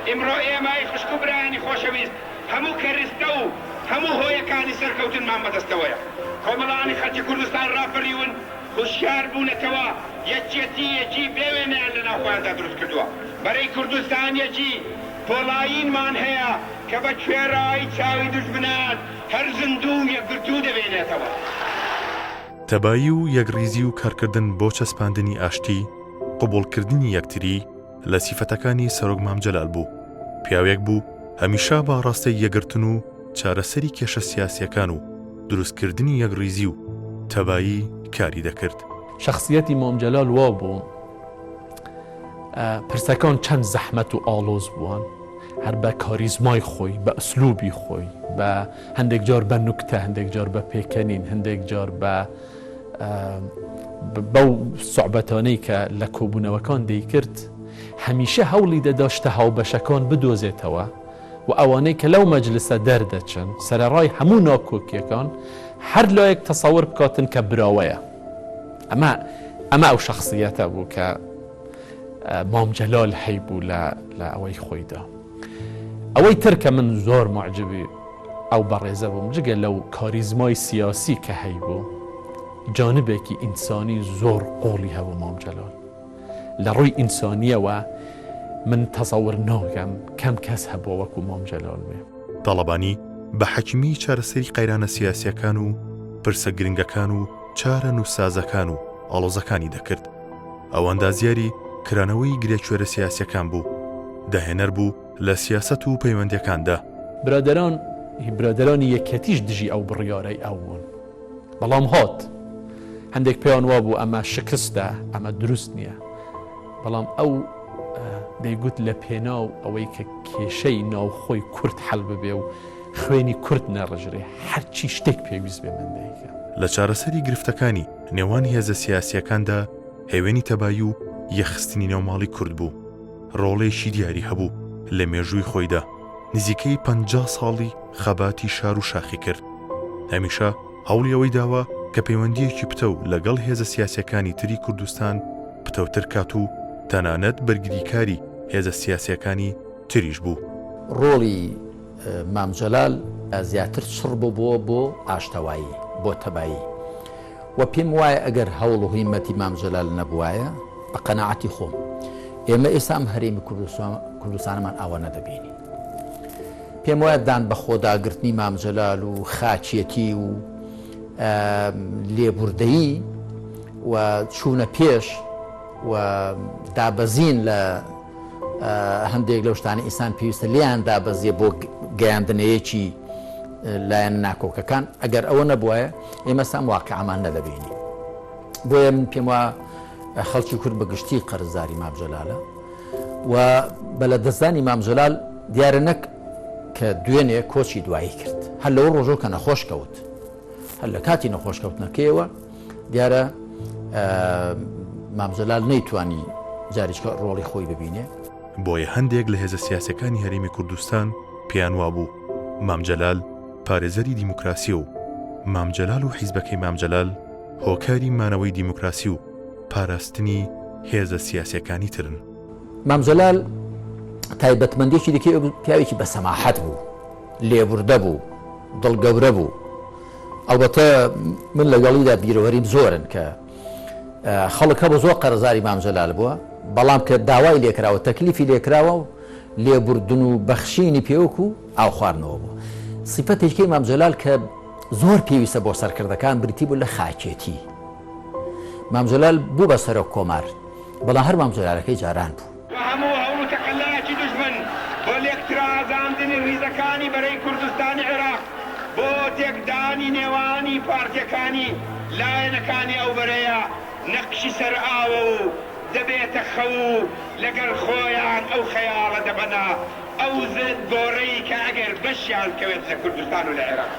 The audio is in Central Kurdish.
ئمڕۆ ئێمای خشک و برایانی خۆشەویست هەموو کەرستە و هەموو هۆیەکانی سەرکەوتنمان بەدەستەوەیە. کۆمەڵانی خەڵکی کوردستان ڕاپەڕیون هوشیار بوونەتەوە یەکێتی بێوێنیان لە ناوخۆیاندا دروست کردووە. بەرەی کوردستانیەکی پۆڵایینمان هەیە کە بە کوێرایی چاوی دوژمنان هەر زندوو یەکگرتوو دەبێنێتەوە. تەبایی و یەکریزی و کارکردن بۆ چەسپاندنی ئاشتی، قبوڵکردنی یەکتری لە سیفەتەکانی سەرۆک مامجەلال بوو. پیاوێک بوو هەمیشە باڕاستەی یەکگرتن و چارەسەری کێشە سیاسیەکان و دروستکردنی یەکریزی و تەبایی کاری دەکرد. شخصیەتی مامجەلال وا بوو پرسەکان چەند زەحمەت و ئاڵۆز بووان، هەر بە کاریزمای خۆی، بە ئەسلوبی خۆی، بە هەندێک جار بە نوکتە، هەندێک جار بە پێکەنین، هەندێک جار بەو سوعبەتانەی کە لە کۆبوونەوەکان دەیکرد هەمیشە هەوڵی دەداشتە هاوبەشەکان بدۆزێتەوە و ئەوانەی کە لەو مەجلسە دەردەچن سەرەڕای هەموو ناکۆکیەکان هەر لایەک تەسەور بکاتن کە براوەیە. ئەمە ئەو شخصیەتە بوو کە مامجەلال هەیبوو لە ئەوەی خۆیدا. ئەوەی ترکە من زۆر معجبی ئەو بەڕێزە بووم جگە لەو کاریزمای سیاسی کە هەیبوو جانبێکی ئینسانی زۆر قۆڵی هەبوو مامجەلال. لە ڕووی ئینسانیەوە من تەسەور ناکەم کەم کەس هەبووە وەکو مامجەلال بێ. تاڵەبانی بە حەکیمی چارەسەری قەیرانە سیاسیەکان و پرسە گرنگەکان و چارە نووسازەکان و ئاڵۆزەکانی دەکرد. ئەو ئەندازیاری کرانەوەی گرێکوێرە سیاسیەکان بوو، داهێنەر بوو لە سیاست و پەیوەندیەکاندا. برادرانی یەکەتیش دژی ئەو بڕیارەی ئەو بوون، بەڵام هات هەندێک پێیان وا بوو ئەمە شکستە، ئەمە دروست نییە، بەڵام ئەو دەیگوت لە پێناو ئەوەی کە کێشەی ناوخۆی کورد هەڵ ببێ و خوێنی کورد نەڕژرێ هەرچی شتێک پێویست بێ من دەیکە. لە چارەسەری گرفتەکانی نێوان هێزە سیاسیەکاندا هێوێنی تەبایی و یەخستنی نێوماڵی کورد بوو. ڕۆڵێکی دیاری هەبوو لە مێژووی خۆیدا. نزیکەی 50 ساڵی خەباتی شار و شاخی کرد. هەمیشە هەوڵی ئەوەی داوە کە پەیوەندیەکی پتە و لەگەڵ هێزە سیاسیەکانی تری کوردستان پتەوتر کات و تەنانەت بەرگریکاری هێزە سیاسیەکانی تریش بوو. ڕۆڵی مامجەلال زیاتر چڕ بووە بۆ ئاشتەوایی، بۆ تەبایی و پێم وایە ئەگەر هەوڵ و هیمەتی مامجەلال نەبوایە بە قەناعەتی خۆم ئێمە ئێستا ئەم هەرێمی کوردستانمان ئەوە نەدەبینین. پێم وایە دان بە خۆداگرتنی مامجەلال و خاچیەتی و لێبوردەیی و چوونە پێش و دابەزین لە هەندێک لەو شتانە ئینسان پێویستە لیان دابەزیە بۆ گەیاندنەیەکی لایەن ناکۆکەکان. ئەگەر ئەوە نەبووایە ئێمە سام واقعەمان نەدەبینی. بۆیە من پێم وایە خەڵکی کورد بە گشتی قەرزداری مامجەلالە و بە لە دەستدانی مامجەلال دیارە نەک کە دوێنێ کۆچی دوایی کرد، هەر لەوە ڕۆژۆ کە نەخۆش کەوت، هەر لە کاتی نەخۆشکەوتنەکەیەوە دیارە مامجەلال نەیتوانی جاریچکە ڕۆڵی خۆی ببینێ. بۆیە هەندێک لە هێزە سیاسەکانی هەرێمی کوردستان پێیان وابوو مامجەلال پارێزەری دیموکراسی و مامجەلال و حیزبەکەی مامجەلال هۆکاری مانەوەی دیموکراسی و پاراستنی هێزە سیاسیەکانی ترن. مامجەلال تایبەتمەندێکی دیکەی پیاوێکی بە سەماحەت بوو، لێبوردە بوو، دڵگەورە بوو. ئەلبەتە من لەگەڵیدا بیرەوەریم زۆرن کە خەڵک هەبوو زۆر قەرزداری مامجەلال بووە، بەڵام کە داوای لێکراوە تەکلیفی لێکراوە و لێبوردن و بەخشینی پێوەکو ئاو خواردنەوە بوو. سیفەتێکی مامجەلال کە زۆر پێویستە بۆ سەرکردەکان بریتی بوو لە خاچێتی. مامجەلال بوو بە سەرۆک کۆمار، بەڵام هەر مامجەلالەکەی جاران بوو. هەموو هەوڵ و تەقەلایەکی دوژمن بۆ لێکترازاندنی ڕیزەکانی بەرەی کوردستانی عێراق، بۆ تێکدانی نێوانی پارتیەکانی لایەنەکانی ئەو بەرەیە نەقشی سەرئاوە و دەبێتە خەو و لەگەڵ خۆیان ئەو خەیاڵە دەبەنا ئەو زد گۆڕەی کە ئەگەر بەشیان کەوێت لە کوردستان و لە عێراق.